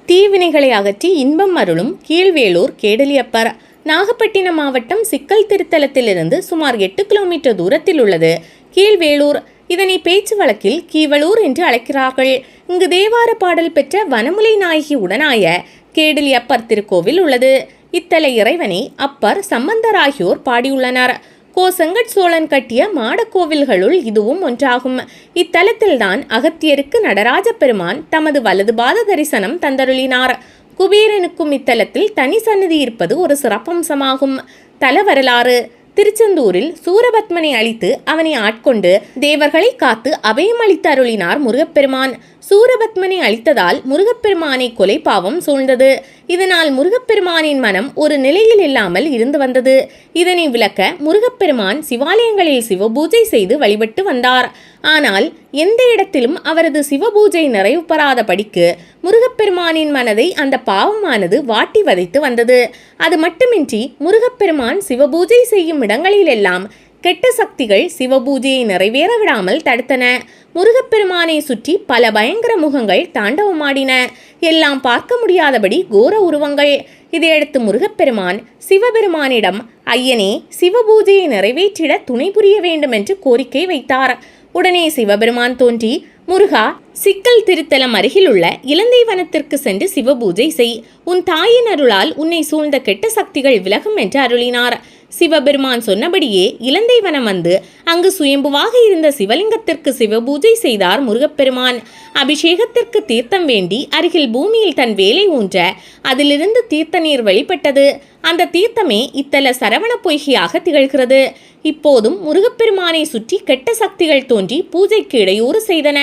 தீவினைகளை அகற்றி இன்பம் அருளும் கீழ்வேளூர் கேடலியப்பர். நாகப்பட்டினம் மாவட்டம் சிக்கல் திருத்தலத்திலிருந்து சுமார் 8 கிலோமீட்டர் தூரத்தில் உள்ளது கீழ்வேளூர். இதனை பேச்சு வழக்கில் கீவளூர் என்று அழைக்கிறார்கள். இங்கு தேவார பாடல் பெற்ற வனமுலை நாயகி உடனாய கேடலியப்பர் திருக்கோவில் உள்ளது. இத்தல இறைவனை அப்பர் சம்பந்தர் ஆகியோர் பாடியுள்ளனர். செங்கட் சோழன் கட்டிய மாடக்கோவில்களுள் இதுவும் ஒன்றாகும். இத்தலத்தில்தான் அகத்தியருக்கு நடராஜ பெருமான் தமது வலது பாத தரிசனம் தந்தருளினார். குபேரனுக்கும் இத்தலத்தில் தனி சன்னதி இருப்பது ஒரு சிறப்பம்சமாகும். தல வரலாறு: திருச்செந்தூரில் சூரபத்மனை அழித்து அவனை ஆட்கொண்டு தேவர்களை காத்து அபயம் அளித்து அருளினார் முருகப்பெருமான். சூரபத்மனை அழித்ததால் முருகப்பெருமானை கொலை பாவம் சூழ்ந்தது. இதனால் முருகப்பெருமானின் மனம் ஒரு நிலையில் இல்லாமல் இருந்து வந்தது. இதனை விளக்க முருகப்பெருமான் சிவாலயங்களில் சிவபூஜை செய்து வழிபட்டு வந்தார். ஆனால் எந்த இடத்திலும் அவரது சிவபூஜை நிறைவு பெறாதபடிக்கு முருகப்பெருமானின் மனதை அந்த பாவமானது வாட்டி வதைத்து வந்தது. அது மட்டுமின்றி முருகப்பெருமான் சிவபூஜை செய்யும் இடங்களிலெல்லாம் கெட்ட சக்திகள் சிவபூஜையை நிறைவேற விடாமல் தடுத்தன. முருகப்பெருமானை சுற்றி பல பயங்கர முகங்கள் தாண்டவமாடின. எல்லாம் பார்க்க முடியாதபடி கோர உருவங்கள். இதையடுத்து முருகப்பெருமான் சிவபெருமானிடம், ஐயனே, சிவபூஜையை நிறைவேற்றிட துணை புரிய வேண்டும் என்று கோரிக்கை வைத்தார். உடனே சிவபெருமான் தோன்றி, முருகா, சிக்கல் திருத்தலம் அருகிலுள்ள இலந்தை வனத்திற்கு சென்று சிவபூஜை செய். உன் தாயின் அருளால் உன்னை சூழ்ந்த கெட்ட சக்திகள் விலகும் என்று அருளினார். சிவபெருமான் சொன்னபடியே இலந்தை வனம் வந்து அங்கு சுயம்புவாக இருந்த சிவலிங்கத்திற்கு சிவபூஜை செய்தார் முருகப்பெருமான். அபிஷேகத்திற்கு தீர்த்தம் வேண்டி அருகில் பூமியில் தன் வேலை ஊன்ற அதிலிருந்து தீர்த்த நீர் வெளிப்பட்டது. அந்த தீர்த்தமே இத்தல சரவண பொய்கையாக திகழ்கிறது. இப்போதும் முருகப்பெருமானை சுற்றி கெட்ட சக்திகள் தோன்றி பூஜைக்கு இடையூறு செய்தன.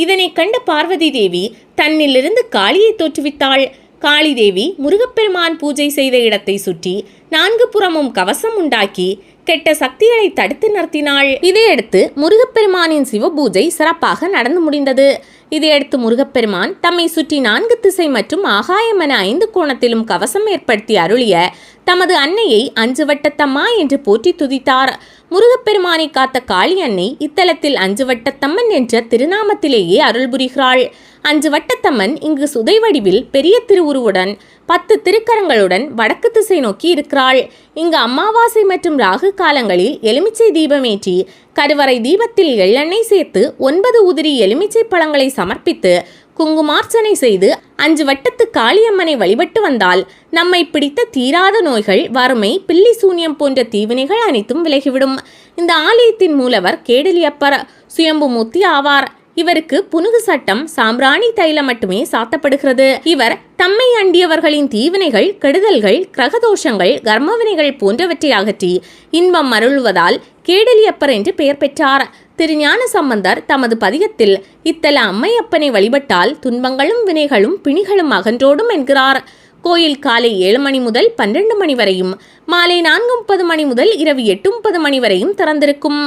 இதனை கண்ட பார்வதி தேவி தன்னிலிருந்து காளியை தோற்றுவித்தாள். காளி தேவி முருகப்பெருமான் பூஜை செய்த இடத்தை சுற்றி 4 புறமும் கவசம் உண்டாக்கி கெட்ட சக்திகளை தடுத்து நிறுத்தினாள். இதையடுத்து முருகப்பெருமானின் சிவபூஜை சிறப்பாக நடந்து முடிந்தது. இதையடுத்து முருகப்பெருமான் தம்மை சுற்றி 4 திசை மற்றும் ஆகாயம் என 5 கோணத்திலும் கவசம் ஏற்படுத்தி அருளிய தமது அன்னையை 5 வட்டத்தம்மா என்று போற்றி துதித்தார். முருகப்பெருமானை காத்த காளி அன்னை இத்தலத்தில் 5 வட்டத்தம்மன் என்ற திருநாமத்திலேயே அருள் புரிகிறாள். 5 வட்டத்தம்மன் இங்கு சுதை வடிவில் பெரிய திருவுருவுடன் 10 திருக்கரங்களுடன் வடக்கு திசை நோக்கி இருக்கிறாள். இங்கு அமாவாசை மற்றும் ராகு காலங்களில் எலுமிச்சை தீபமேற்றி கருவறை தீபத்தில் எள்ளெண்ணெய் சேர்த்து 9 உதிரி எலுமிச்சை பழங்களை சமர்ப்பித்து குங்குமார்ச்சனை செய்து 5 வட்டத்து காளியம்மனை வழிபட்டு வந்தால் நம்மை பிடித்த தீராத நோய்கள், வறுமை, பில்லி சூன்யம் போன்ற தீவினைகள் அனைத்தும் விலகிவிடும். இந்த ஆலயத்தின் மூலவர் கேடலியப்பர் சுயம்பு மூர்த்தி ஆவார். இவருக்கு புனுகு சட்டம், சாம்பிராணி தைலம் மட்டுமே சாத்தப்படுகிறது. இவர் தம்மை அண்டியவர்களின் தீவினைகள், கெடுதல்கள், கிரகதோஷங்கள், கர்மவினைகள் போன்றவற்றை அகற்றி இன்பம் அருள்வதால் கேடலியப்பர் என்று பெயர் பெற்றார். திருஞான சம்பந்தர் தமது பதிகத்தில் இத்தல அம்மையப்பனை வழிபட்டால் துன்பங்களும் வினைகளும் பிணிகளும் அகன்றோடும் என்கிறார். கோயில் காலை 7 மணி முதல் 12 மணி வரையும், மாலை 4:30 மணி முதல் இரவு 8:30 மணி வரையும் திறந்திருக்கும்.